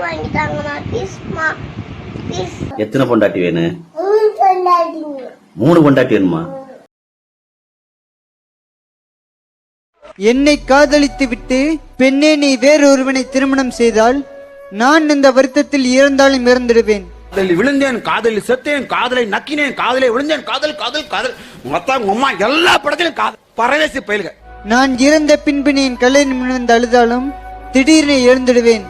வாங்கி தாங்கம்மா ப்ளீஸ்மா ப்ளீஸ். எத்தனை பொண்டாட்டி வேணும்? 3 பொண்டாட்டிங்க. 3 பொண்டாட்டி வேணுமா? என்னை காதலித்து விட்டு பெண்ணே நீ வேறொருவனை திருமணம் செய்தால் நான் இந்த வருத்தத்தில் இறந்தாலும் இறந்துடுவேன். விழுந்தேன் காதலில் செத்தேன், காதலை நக்கினேன், காதலை விழுந்தேன், காதல் காதல் காதல் மொத்தம் அம்மா எல்லா படத்திலும் காதல் பரதேசி பயில்க. நான் இறந்த பின்பு நீ என் கல்யாணம் நடந்து அழுதாலும் திடீர்னு இழந்துடுவேன்.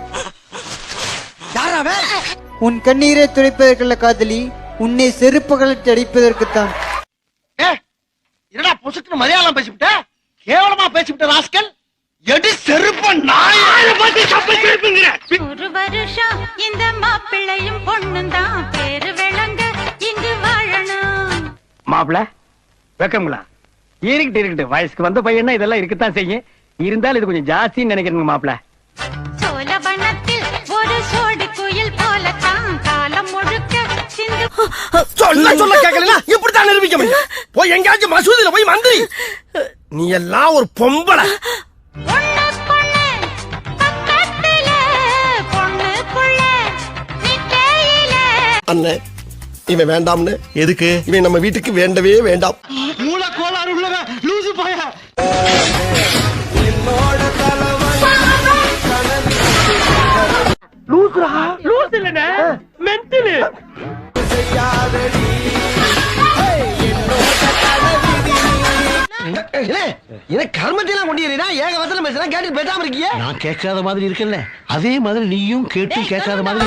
உன் கண்ணீரை துடைப்பதற்கல்ல காதலி, உன்னை செருப்பு கலட்டி அடிப்பதற்குத்தான். என்னடா பொசுக்குன்னு மலையாளம் பேசிவிட்ட, கேவலமா பேசிவிட்ட ராஸ்கல். எடி செருப்ப நாயை பத்தி தப்பு செருப்புங்கற. ஒரு வருஷம் இந்த மாப்பிள்ளையும் பொண்ணும் தான் பேரு விளங்க இங்கு வாழணும். மாப்பிள்ள வெக்கங்களா? இருக்கட்டு வயசுக்கு வந்த பையனா இதெல்லாம் இருக்கத்தான் செய்யும். இருந்தாலும் இது கொஞ்சம் ஜாஸ்தின்னு நினைக்கிறேங்க மாப்பிள்ள. சோழவனத்தில் ஒரு சோடி குயில் போலத்தான் காலம் முழுக்க சிந்து. சொல்ல கேட்கலனா இப்படி தான் நிரூபிக்க முடியும். போய் எங்கயாச்சும் மசூதில போய் மந்திரி. நீ எல்லாம் ஒரு பொம்பளை. அண்ணே இவன் வேண்டாம்னு. எதுக்கு? இவன் நம்ம வீட்டுக்கு வேண்டவே வேண்டாம். மூல கோளாறு உள்ளவன் லூசு பைய. லூசுரா? லூசு இல்லனே, மென்டல். என்ன கர்மத்தையெல்லாம் கொண்டீரா? ஏக வசனம் பேசுறா, கேட்டு பேசாம இருக்கியே. நான் கேட்காத மாதிரி இருக்கல, அதே மாதிரி நீயும் கேட்டு கேட்காத மாதிரி.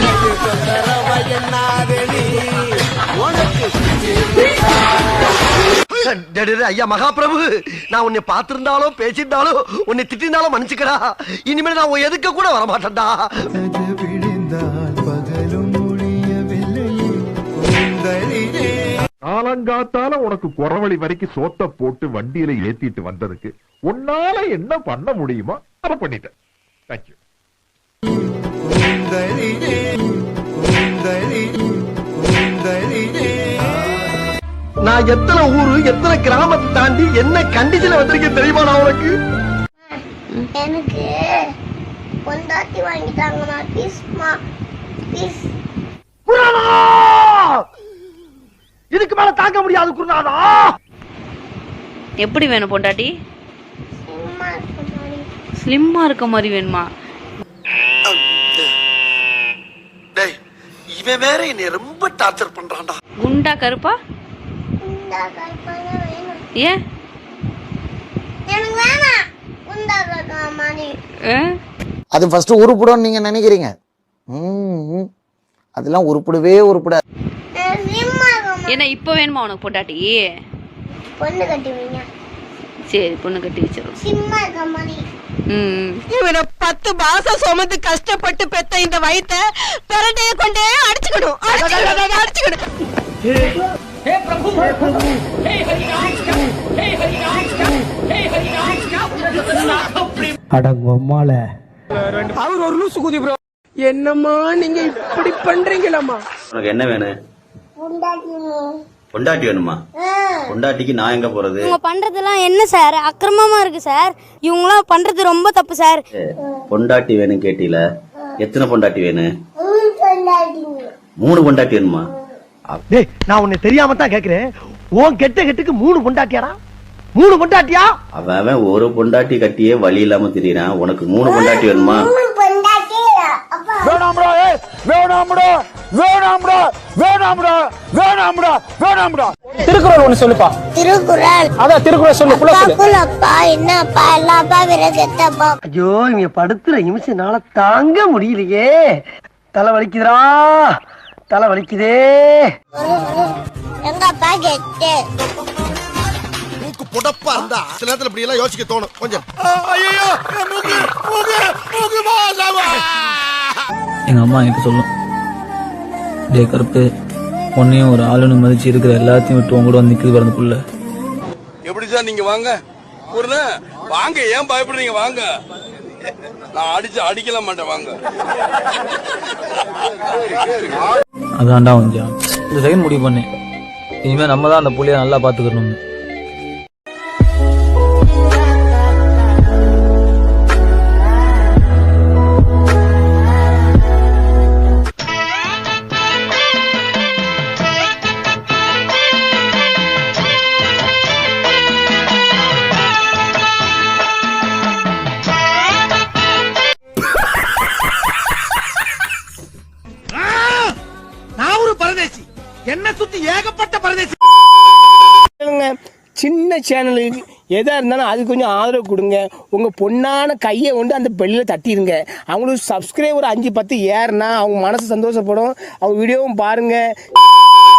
ஐயா மகாபிரபு, நான் உன்னை பார்த்திருந்தாலும் பேசியிருந்தாலும் உன்னை திட்டிருந்தாலும் மன்னிச்சுக்கடா. இனிமேல் நான் உன் எதுக்க கூட வரமாட்டேன்டா. காலங்காத்தால உனக்கு குறவழி வரைக்கும் சோத்த போட்டு வண்டியில ஏத்திட்டு வந்ததுக்கு உன்னால என்ன பண்ண முடியுமோ அதை பண்ணிட்டேன். தேங்க்யூ. நான் எத்தனை ஊரு எத்தனை கிராமத்தை தாண்டி என்ன கண்டிஷன்ல வந்திருக்கேன் தெரியுமா? நான் உனக்கு எனக்கு பொண்டாட்டி வாங்கி தாங்கம்மா ப்ளீஸ்மா ப்ளீஸ். இதுக்கு மேல தாங்க முடியாது குருநாதா. எப்படி வேணும் பொண்டாட்டி? ஸ்லிம்மா இருக்க மாதிரி வேணுமா? டேய் இவன் வேற என்னை ரொம்ப டார்ச்சர் பண்றான்டா. குண்டா கருப்பா? குண்டா கருப்பா வேணும். ஏன் எனக்கு வேணாம் குண்டா கருப்பா மாதிரி. அது ஃபர்ஸ்ட் உருப்படும் நீங்க நினைக்கிறீங்க. அதெல்லாம் உருப்படவே உருப்படாது. என்ன இப்ப வேணுமா உனக்கு பொண்டாட்டி? பொண்ணு கட்டி வைங்க. சரி பொண்ணு கட்டி வச்சிரும். சிம்மா இருக்க மாதிரி. இவனை 10 மாசம் சுமந்து கஷ்டப்பட்டு பெத்த இந்த வயித்தை பெரட்டைய கொண்டே அடிச்சுக்கணும். அடங்கம்மால அவர் ஒரு லூசு குதி ப்ரோ. என்னம்மா நீங்க இப்படி பண்றீங்களாமா? உனக்கு என்ன வேணும்? பொண்டாட்டி. பொண்டாட்டி வேணுமா? பொண்டாட்டிக்கு நான் எங்க போறது? இவங்க பண்றதெல்லாம் என்ன சார் அக்கிரமமா இருக்கு சார். இவங்களாம் பண்றது ரொம்ப தப்பு சார். பொண்டாட்டி வேணும் கேட்டீல, எத்தனை பொண்டாட்டி வேணும்? 3 பொண்டாட்டிங்க. 3 பொண்டாட்டி வேணுமா? டேய் நான் உன்னை தெரியாம தான் கேக்குறேன். உன் கெட்டுக்கு 3 பொண்டாட்டியாடா? 3 பொண்டாட்டியா? அவன் ஒரு பொண்டாட்டி கட்டியே வழி இல்லாம திரியறான். உனக்கு 3 பொண்டாட்டி வேணுமா? 3 பொண்டாட்டி. அப்பா வேணாம்டா, வேணாம்டா, வேணாம்டா, வேணாம்டா, வேணாம்டா, வேணாம்டா. திருக்குறள் ஒன்னு சொல்லுப்பா. திருக்குறள். அதான் திருக்குறள் சொல்லு. அப்பா என்னப்பா எல்லாப்பா விரதத்தப்பா. ஐயோ இங்க படுத்துற நிமிஷம்னால தாங்க முடியலையே. தலை வலிக்குதுடா, தலை வலிக்குதே. எங்கப்பா கெட்டு மூக்கு புடப்பா இருந்தா சில நேரத்துல இப்படி எல்லாம் யோசிக்க தோணும் கொஞ்சம். ஐயோ மூக்கு மூக்கு மூக்கு மாசாவா. எங்க அம்மா எனக்கு சொல்லும், டே கருப்பு, உன்னையும் ஒரு ஆளுன்னு மதிச்சு இருக்கிற எல்லாத்தையும் விட்டு உங்க கூட வந்து நிக்குது பிறந்த புள்ள. எப்படி சார் நீங்க வாங்க வாங்க, ஏன் பயப்படுறீங்க? வாங்க, நான் அடிக்கல மாட்டேன், வாங்க. அதான்டா கொஞ்சம் இந்த செகண்ட் முடிவு பண்ணேன், இனிமே நம்ம தான் அந்த புள்ளைய நல்லா பாத்துக்கணும். பரதேசி. என்ன சுத்தி ஏகப்பட்ட பரதேசி. சின்ன சேனலுக்கு எதா இருந்தாலும் அது கொஞ்சம் ஆதரவு கொடுங்க. உங்க பொண்ணான கையை கொண்டு அந்த பெல்லில் தட்டிடுங்க. அவங்களுக்கு சப்ஸ்கிரைபர் 5-10 ஏறுனா அவங்க மனசு சந்தோஷப்படும். அவங்க வீடியோவும் பாருங்க.